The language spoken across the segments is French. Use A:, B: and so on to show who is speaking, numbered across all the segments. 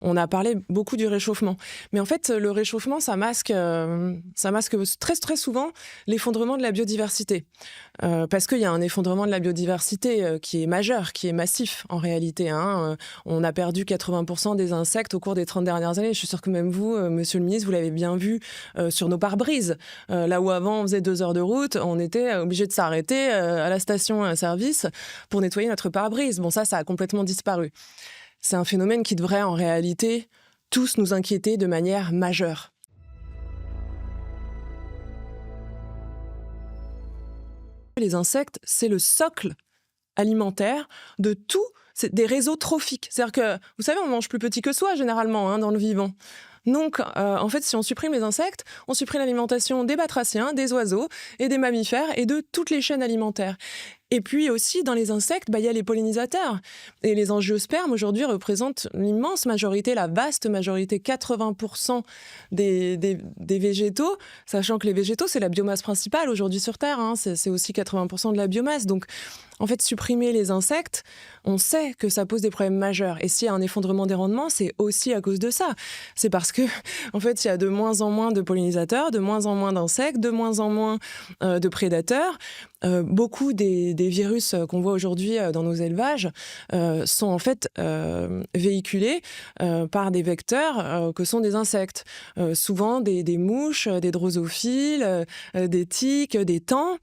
A: On a parlé beaucoup du réchauffement. Mais en fait, le réchauffement, ça masque très, très souvent l'effondrement de la biodiversité. Parce qu'il y a un effondrement de la biodiversité qui est majeur, qui est massif en réalité, hein. On a perdu 80% des insectes au cours des 30 dernières années. Je suis sûre que même vous, monsieur le ministre, vous l'avez bien vu sur nos pare-brises. Là où avant, on faisait 2 heures de route, on était obligé de s'arrêter à la station-service pour nettoyer notre pare-brise. Bon, ça a complètement disparu. C'est un phénomène qui devrait en réalité tous nous inquiéter de manière majeure. Les insectes, c'est le socle alimentaire de tout, c'est des réseaux trophiques. C'est-à-dire que, vous savez, on mange plus petit que soi généralement dans le vivant. Donc, en fait, si on supprime les insectes, on supprime l'alimentation des batraciens, des oiseaux et des mammifères et de toutes les chaînes alimentaires. Et puis aussi, dans les insectes, il y a les pollinisateurs. Et les angiospermes, aujourd'hui, représentent l'immense majorité, la vaste majorité, 80% des végétaux, sachant que les végétaux, c'est la biomasse principale aujourd'hui sur Terre, hein, c'est aussi 80% de la biomasse. Donc, en fait, supprimer les insectes, on sait que ça pose des problèmes majeurs. Et s'il y a un effondrement des rendements, c'est aussi à cause de ça. C'est parce que, en fait, il y a de moins en moins de pollinisateurs, de moins en moins d'insectes, de moins en moins de prédateurs. Beaucoup des virus qu'on voit aujourd'hui dans nos élevages sont en fait véhiculés par des vecteurs que sont des insectes. Souvent des mouches, des drosophiles, des tiques, des taన్స్.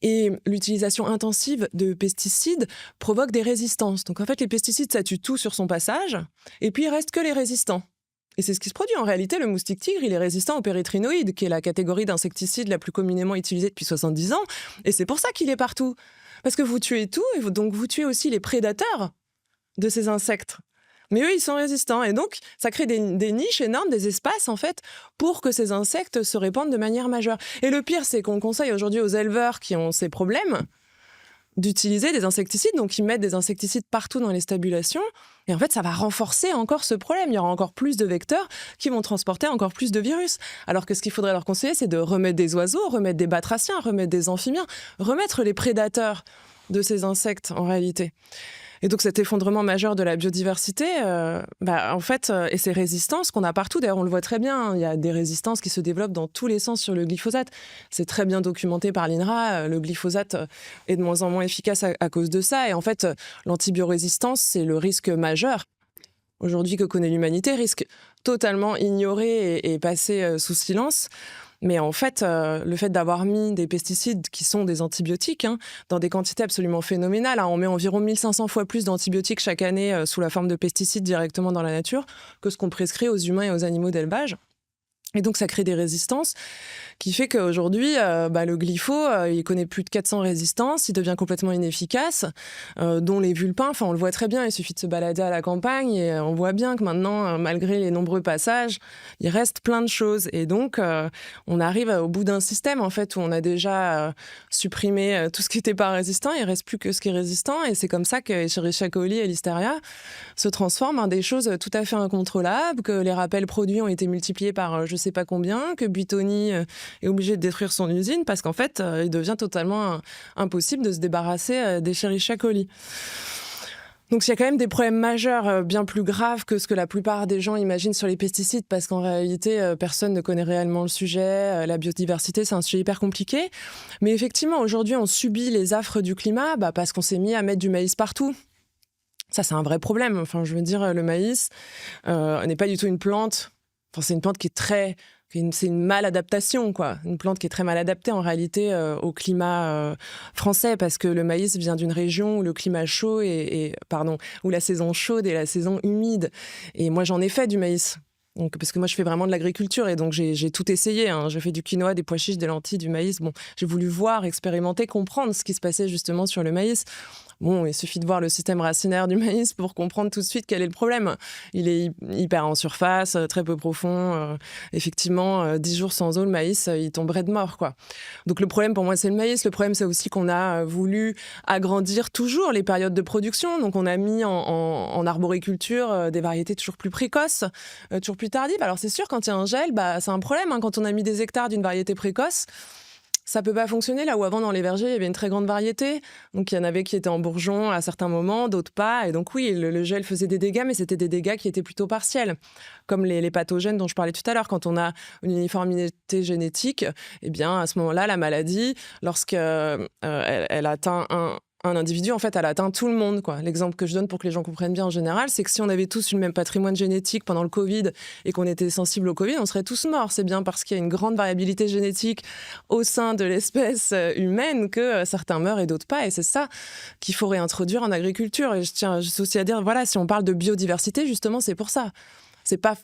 A: Et l'utilisation intensive de pesticides provoque des résistances. Donc en fait, les pesticides, ça tue tout sur son passage. Et puis, il reste que les résistants. Et c'est ce qui se produit. En réalité, le moustique tigre, il est résistant aux pérétrinoïdes, qui est la catégorie d'insecticides la plus communément utilisée depuis 70 ans. Et c'est pour ça qu'il est partout. Parce que vous tuez tout, et donc vous tuez aussi les prédateurs de ces insectes. Mais eux, ils sont résistants. Et donc, ça crée des niches énormes, des espaces, en fait, pour que ces insectes se répandent de manière majeure. Et le pire, c'est qu'on conseille aujourd'hui aux éleveurs qui ont ces problèmes d'utiliser des insecticides, donc ils mettent des insecticides partout dans les stabulations, et en fait ça va renforcer encore ce problème, il y aura encore plus de vecteurs qui vont transporter encore plus de virus, alors que ce qu'il faudrait leur conseiller, c'est de remettre des oiseaux, remettre des batraciens, remettre des amphibiens, remettre les prédateurs de ces insectes en réalité. Et donc cet effondrement majeur de la biodiversité, en fait, et ces résistances qu'on a partout, d'ailleurs on le voit très bien, hein, il y a des résistances qui se développent dans tous les sens sur le glyphosate. C'est très bien documenté par l'INRA, le glyphosate est de moins en moins efficace à cause de ça. Et en fait, l'antibiorésistance, c'est le risque majeur aujourd'hui que connaît l'humanité, risque totalement ignoré et passé sous silence. Mais en fait, le fait d'avoir mis des pesticides qui sont des antibiotiques dans des quantités absolument phénoménales, on met environ 1500 fois plus d'antibiotiques chaque année sous la forme de pesticides directement dans la nature que ce qu'on prescrit aux humains et aux animaux d'élevage. Et donc, ça crée des résistances qui fait qu'aujourd'hui, le glypho, il connaît plus de 400 résistances, il devient complètement inefficace, dont les vulpins, on le voit très bien, il suffit de se balader à la campagne et on voit bien que maintenant, malgré les nombreux passages, il reste plein de choses. Et donc, on arrive au bout d'un système, en fait, où on a déjà supprimé tout ce qui n'était pas résistant, il ne reste plus que ce qui est résistant, et c'est comme ça que Escherichia coli et Listeria se transforment en des choses tout à fait incontrôlables, que les rappels produits ont été multipliés par je ne sais pas combien, que Buitoni est obligé de détruire son usine parce qu'en fait, il devient totalement impossible de se débarrasser d'Escherichia coli. Donc il y a quand même des problèmes majeurs bien plus graves que ce que la plupart des gens imaginent sur les pesticides, parce qu'en réalité, personne ne connaît réellement le sujet. La biodiversité, c'est un sujet hyper compliqué. Mais effectivement, aujourd'hui, on subit les affres du climat parce qu'on s'est mis à mettre du maïs partout. Ça, c'est un vrai problème. Enfin, je veux dire, le maïs n'est pas du tout une plante. Enfin, c'est une plante qui est c'est une maladaptation, quoi. Une plante qui est très mal adaptée, en réalité, au climat français, parce que le maïs vient d'une région où le climat chaud où la saison chaude et la saison humide. Et moi, j'en ai fait du maïs. Donc, parce que moi, je fais vraiment de l'agriculture et donc j'ai tout essayé. J'ai fait du quinoa, des pois chiches, des lentilles, du maïs. Bon, j'ai voulu voir, expérimenter, comprendre ce qui se passait justement sur le maïs. Bon, il suffit de voir le système racinaire du maïs pour comprendre tout de suite quel est le problème. Il est hyper en surface, très peu profond. Effectivement, 10 jours sans eau, le maïs, il tomberait de mort, quoi. Donc le problème pour moi, c'est le maïs. Le problème, c'est aussi qu'on a voulu agrandir toujours les périodes de production. Donc on a mis en arboriculture des variétés toujours plus précoces, toujours plus tardives. Alors c'est sûr, quand il y a un gel, c'est un problème. Quand on a mis des hectares d'une variété précoce, ça peut pas fonctionner là où avant dans les vergers il y avait une très grande variété. Donc il y en avait qui étaient en bourgeon à certains moments, d'autres pas. Et donc oui, le gel faisait des dégâts, mais c'était des dégâts qui étaient plutôt partiels. Comme les pathogènes dont je parlais tout à l'heure. Quand on a une uniformité génétique, eh bien à ce moment-là, la maladie, lorsqu'elle elle atteint un individu, en fait, elle atteint tout le monde, quoi. L'exemple que je donne pour que les gens comprennent bien en général, c'est que si on avait tous le même patrimoine génétique pendant le Covid et qu'on était sensible au Covid, on serait tous morts. C'est bien parce qu'il y a une grande variabilité génétique au sein de l'espèce humaine que certains meurent et d'autres pas. Et c'est ça qu'il faut réintroduire en agriculture. Et je tiens juste aussi à dire, voilà, si on parle de biodiversité, justement, c'est pour ça. C'est pas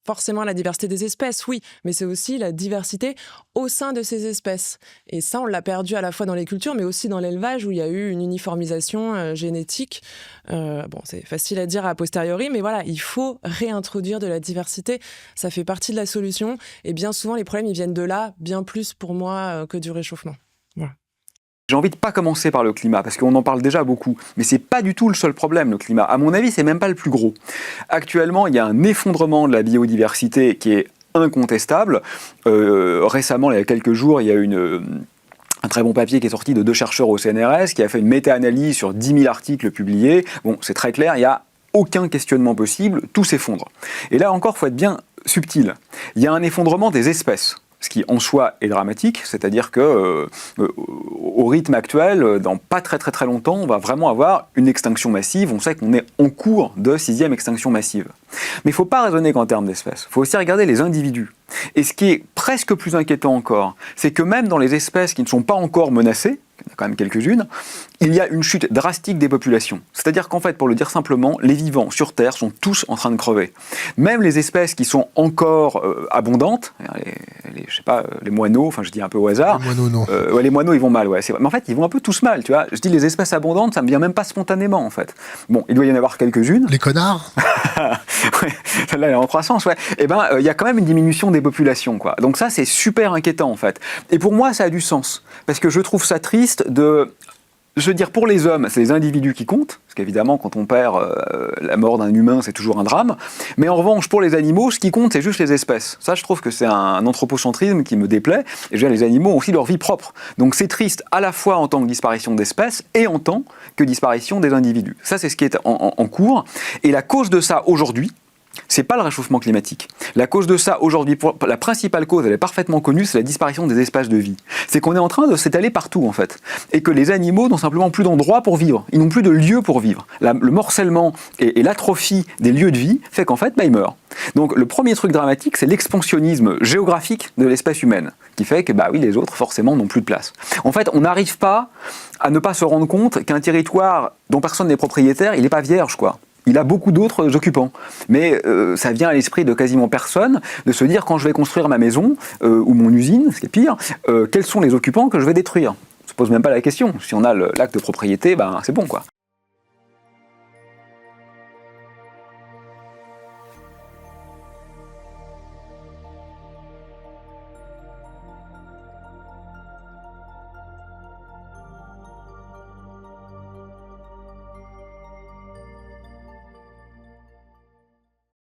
A: forcément la diversité des espèces, oui, mais c'est aussi la diversité au sein de ces espèces. Et ça, on l'a perdu à la fois dans les cultures, mais aussi dans l'élevage, où il y a eu une uniformisation génétique. Bon, c'est facile à dire a posteriori, mais voilà, il faut réintroduire de la diversité. Ça fait partie de la solution. Et bien souvent, les problèmes, ils viennent de là, bien plus pour moi que du réchauffement. Voilà.
B: J'ai envie de pas commencer par le climat, parce qu'on en parle déjà beaucoup. Mais c'est pas du tout le seul problème, le climat. À mon avis, c'est même pas le plus gros. Actuellement, il y a un effondrement de la biodiversité qui est incontestable. Récemment, il y a quelques jours, il y a un très bon papier qui est sorti de 2 chercheurs au CNRS, qui a fait une méta-analyse sur 10 000 articles publiés. Bon, c'est très clair, il y a aucun questionnement possible, tout s'effondre. Et là encore, il faut être bien subtil. Il y a un effondrement des espèces. Ce qui en soi est dramatique, c'est-à-dire que au rythme actuel, dans pas très longtemps, on va vraiment avoir une extinction massive. On sait qu'on est en cours de 6e extinction massive. Mais il ne faut pas raisonner qu'en termes d'espèces. Il faut aussi regarder les individus. Et ce qui est presque plus inquiétant encore, c'est que même dans les espèces qui ne sont pas encore menacées, il y en a quand même quelques-unes, il y a une chute drastique des populations. C'est-à-dire qu'en fait, pour le dire simplement, les vivants sur Terre sont tous en train de crever. Même les espèces qui sont encore abondantes, je sais pas, les moineaux, enfin je dis un peu au hasard.
C: Les moineaux, non.
B: Ouais, les moineaux, ils vont mal, ouais. Mais en fait, ils vont un peu tous mal, tu vois. Je dis les espèces abondantes, ça me vient même pas spontanément, en fait. Bon, il doit y en avoir quelques-unes.
C: Les connards.
B: Ouais, celle-là, elle est en croissance, ouais. Eh ben, il y a quand même une diminution des populations, quoi. Donc ça, c'est super inquiétant, en fait. Et pour moi, ça a du sens. Parce que je trouve ça triste de... Je veux dire, pour les hommes, c'est les individus qui comptent, parce qu'évidemment, quand on perd la mort d'un humain, c'est toujours un drame. Mais en revanche, pour les animaux, ce qui compte, c'est juste les espèces. Ça, je trouve que c'est un anthropocentrisme qui me déplaît. Et je veux dire, les animaux ont aussi leur vie propre. Donc c'est triste à la fois en tant que disparition d'espèces et en tant que disparition des individus. Ça, c'est ce qui est en cours. Et la cause de ça, aujourd'hui, c'est pas le réchauffement climatique. La cause de ça, aujourd'hui, la principale cause, elle est parfaitement connue, c'est la disparition des espaces de vie. C'est qu'on est en train de s'étaler partout, en fait. Et que les animaux n'ont simplement plus d'endroit pour vivre. Ils n'ont plus de lieu pour vivre. Le morcellement et l'atrophie des lieux de vie fait qu'en fait, ils meurent. Donc, le premier truc dramatique, c'est l'expansionnisme géographique de l'espèce humaine, qui fait que, oui, les autres, forcément, n'ont plus de place. En fait, on n'arrive pas à ne pas se rendre compte qu'un territoire dont personne n'est propriétaire, il n'est pas vierge, quoi. Il a beaucoup d'autres occupants. Mais ça vient à l'esprit de quasiment personne de se dire, quand je vais construire ma maison ou mon usine, ce qui est pire, quels sont les occupants que je vais détruire ? On ne se pose même pas la question. Si on a l'acte de propriété, c'est bon, quoi.